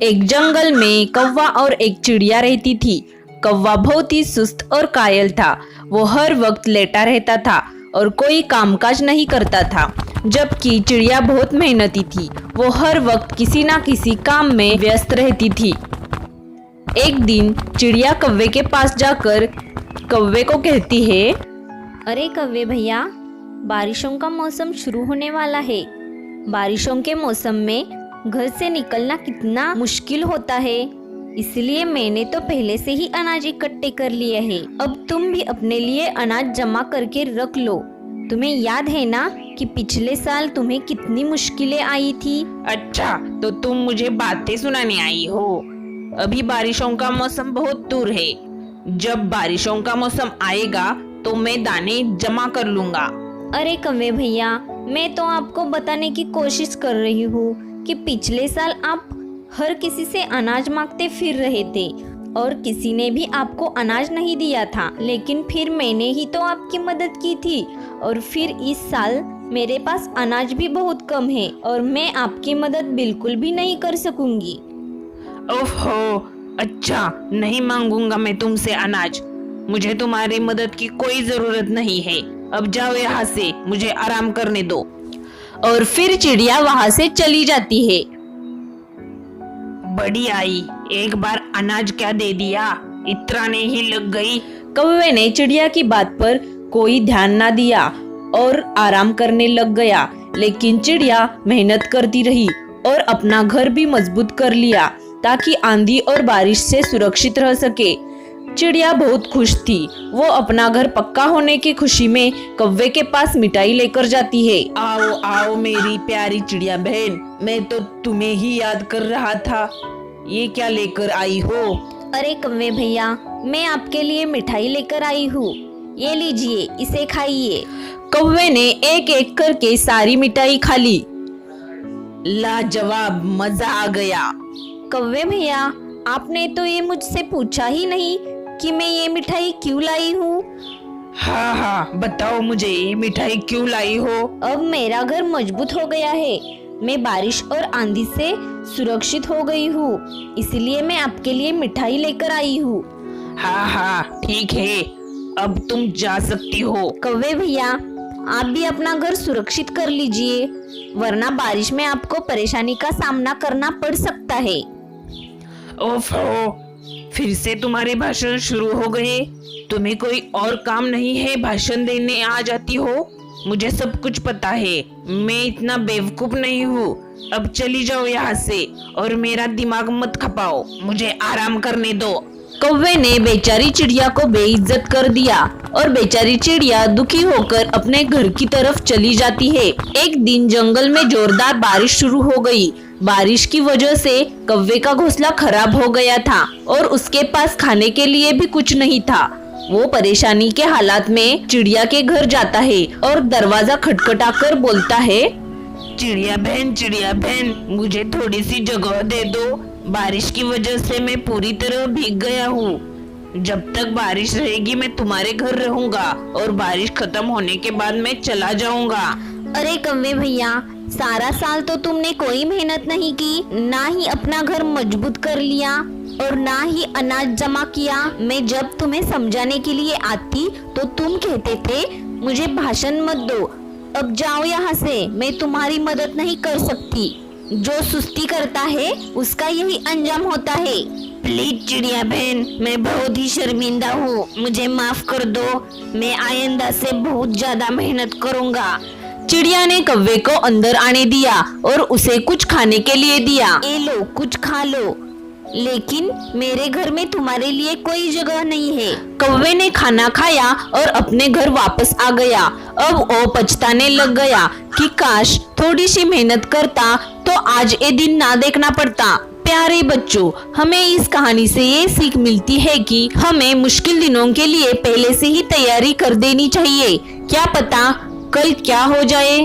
एक जंगल में कौवा और एक चिड़िया रहती थी। कौवा बहुत ही सुस्त और कायल था। वो हर वक्त लेटा रहता था और कोई कामकाज नहीं करता था, जबकि चिड़िया बहुत मेहनती थी। वो हर वक्त किसी ना किसी काम में व्यस्त रहती थी। एक दिन चिड़िया कौवे के पास जाकर कौवे को कहती है, अरे कौवे भैया, बारिशों का मौसम शुरू होने वाला है। बारिशों के मौसम में घर से निकलना कितना मुश्किल होता है, इसलिए मैंने तो पहले से ही अनाज इकट्ठे कर लिए हैं। अब तुम भी अपने लिए अनाज जमा करके रख लो। तुम्हें याद है ना कि पिछले साल तुम्हें कितनी मुश्किलें आई थी। अच्छा, तो तुम मुझे बातें सुनाने आई हो। अभी बारिशों का मौसम बहुत दूर है। जब बारिशों का मौसम आएगा तो मैं दाने जमा कर लूंगा। अरे कौवे भैया, मैं तो आपको बताने की कोशिश कर रही हूँ कि पिछले साल आप हर किसी से अनाज मांगते फिर रहे थे और किसी ने भी आपको अनाज नहीं दिया था, लेकिन फिर मैंने ही तो आपकी मदद की थी। और फिर इस साल मेरे पास अनाज भी बहुत कम है और मैं आपकी मदद बिल्कुल भी नहीं कर सकूंगी। ओहो, अच्छा, नहीं मांगूंगा मैं तुमसे अनाज। मुझे तुम्हारी मदद की कोई जरूरत नहीं है। अब जाओ यहाँ से, मुझे आराम करने दो। और फिर चिड़िया वहां से चली जाती है। बड़ी आई, एक बार अनाज क्या दे दिया, इतराने ही लग गई। कौवे ने चिड़िया की बात पर कोई ध्यान ना दिया और आराम करने लग गया। लेकिन चिड़िया मेहनत करती रही और अपना घर भी मजबूत कर लिया ताकि आंधी और बारिश से सुरक्षित रह सके। चिड़िया बहुत खुश थी। वो अपना घर पक्का होने की खुशी में कौवे के पास मिठाई लेकर जाती है। आओ आओ मेरी प्यारी चिड़िया बहन, मैं तो तुम्हें ही याद कर रहा था। ये क्या लेकर आई हो? अरे कौवे भैया, मैं आपके लिए मिठाई लेकर आई हूँ। ये लीजिए, इसे खाइए। कौवे ने एक एक करके सारी मिठाई खा ली। लाजवाब, मजा आ गया। कौवे भैया, आपने तो ये मुझसे पूछा ही नहीं कि मैं ये मिठाई क्यों लाई हूँ। हाँ हाँ, बताओ मुझे, ये मिठाई क्यों लाई हो? अब मेरा घर मजबूत हो गया है। मैं बारिश और आंधी से सुरक्षित हो गई हूँ, इसलिए मैं आपके लिए मिठाई लेकर आई हूँ। हाँ हाँ, ठीक है, अब तुम जा सकती हो। कौवे भैया, आप भी अपना घर सुरक्षित कर लीजिए, वरना बारिश में आपको परेशानी का सामना करना पड़ सकता है। ओफो, फिर से तुम्हारे भाषण शुरू हो गए। तुम्हें कोई और काम नहीं है, भाषण देने आ जाती हो। मुझे सब कुछ पता है, मैं इतना बेवकूफ नहीं हूँ। अब चली जाओ यहाँ से और मेरा दिमाग मत खपाओ, मुझे आराम करने दो। कौवे ने बेचारी चिड़िया को बेइज्जत कर दिया और बेचारी चिड़िया दुखी होकर अपने घर की तरफ चली जाती है। एक दिन जंगल में जोरदार बारिश शुरू हो गई। बारिश की वजह से कौवे का घोंसला खराब हो गया था और उसके पास खाने के लिए भी कुछ नहीं था। वो परेशानी के हालात में चिड़िया के घर जाता है और दरवाजा खटखटाकर बोलता है, चिड़िया बहन, मुझे थोड़ी सी जगह दे दो। बारिश की वजह से मैं पूरी तरह भीग गया हूँ। जब तक बारिश रहेगी मैं तुम्हारे घर रहूंगा और बारिश खत्म होने के बाद मैं चला जाऊंगा। अरे कौवे भैया, सारा साल तो तुमने कोई मेहनत नहीं की, ना ही अपना घर मजबूत कर लिया और ना ही अनाज जमा किया। मैं जब तुम्हें समझाने के लिए आती तो तुम कहते थे मुझे भाषण मत दो। अब जाओ यहाँ से, मैं तुम्हारी मदद नहीं कर सकती। जो सुस्ती करता है उसका यही अंजाम होता है। प्लीज चिड़िया बहन, मैं बहुत ही शर्मिंदा हूँ, मुझे माफ कर दो। मैं आइंदा से बहुत ज्यादा मेहनत करूँगा। चिड़िया ने कौवे को अंदर आने दिया और उसे कुछ खाने के लिए दिया। ये लो, कुछ खा लो, लेकिन मेरे घर में तुम्हारे लिए कोई जगह नहीं है। कौवे ने खाना खाया और अपने घर वापस आ गया। अब वो पछताने लग गया कि काश थोड़ी सी मेहनत करता तो आज ये दिन ना देखना पड़ता। प्यारे बच्चों, हमें इस कहानी से ये सीख मिलती है कि हमें मुश्किल दिनों के लिए पहले से ही तैयारी कर देनी चाहिए। क्या पता कल क्या हो जाए।